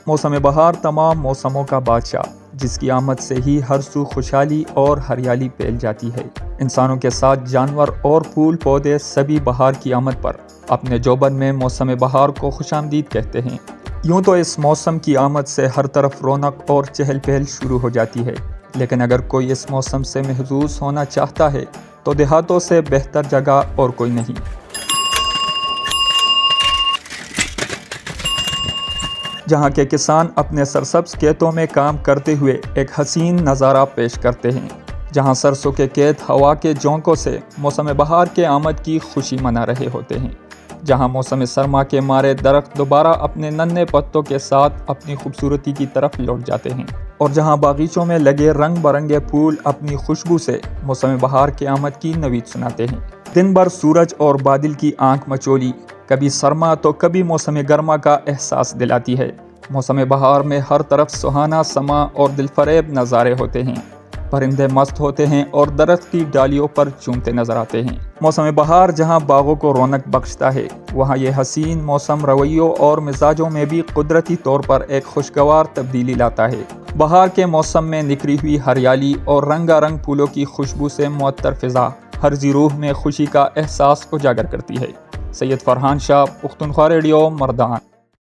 موسم بہار تمام موسموں کا بادشاہ، جس کی آمد سے ہی ہر سو خوشحالی اور ہریالی پھیل جاتی ہے۔ انسانوں کے ساتھ جانور اور پھول پودے سبھی بہار کی آمد پر اپنے جوبن میں موسم بہار کو خوش آمدید کہتے ہیں۔ یوں تو اس موسم کی آمد سے ہر طرف رونق اور چہل پہل شروع ہو جاتی ہے، لیکن اگر کوئی اس موسم سے محظوظ ہونا چاہتا ہے تو دیہاتوں سے بہتر جگہ اور کوئی نہیں۔ جہاں کے کسان اپنے سرسبز کھیتوں میں کام کرتے ہوئے ایک حسین نظارہ پیش کرتے ہیں، جہاں سرسوں کے کھیت ہوا کے جھونکوں سے موسم بہار کے آمد کی خوشی منا رہے ہوتے ہیں، جہاں موسم سرما کے مارے درخت دوبارہ اپنے ننھے پتوں کے ساتھ اپنی خوبصورتی کی طرف لوٹ جاتے ہیں، اور جہاں باغیچوں میں لگے رنگ برنگے پھول اپنی خوشبو سے موسم بہار کے آمد کی نوید سناتے ہیں۔ دن بھر سورج اور بادل کی آنکھ مچولی کبھی سرما تو کبھی موسم گرما کا احساس دلاتی ہے۔ موسم بہار میں ہر طرف سہانا سما اور دلفریب نظارے ہوتے ہیں، پرندے مست ہوتے ہیں اور درخت کی ڈالیوں پر چومتے نظر آتے ہیں۔ موسم بہار جہاں باغوں کو رونق بخشتا ہے، وہاں یہ حسین موسم رویوں اور مزاجوں میں بھی قدرتی طور پر ایک خوشگوار تبدیلی لاتا ہے۔ بہار کے موسم میں نکھری ہوئی ہریالی اور رنگا رنگ پھولوں کی خوشبو سے معطر فضا ہر ذی روح میں خوشی کا احساس اجاگر کرتی ہے۔ سید فرحان شاہ، پختونخوا ریڈیو، مردان۔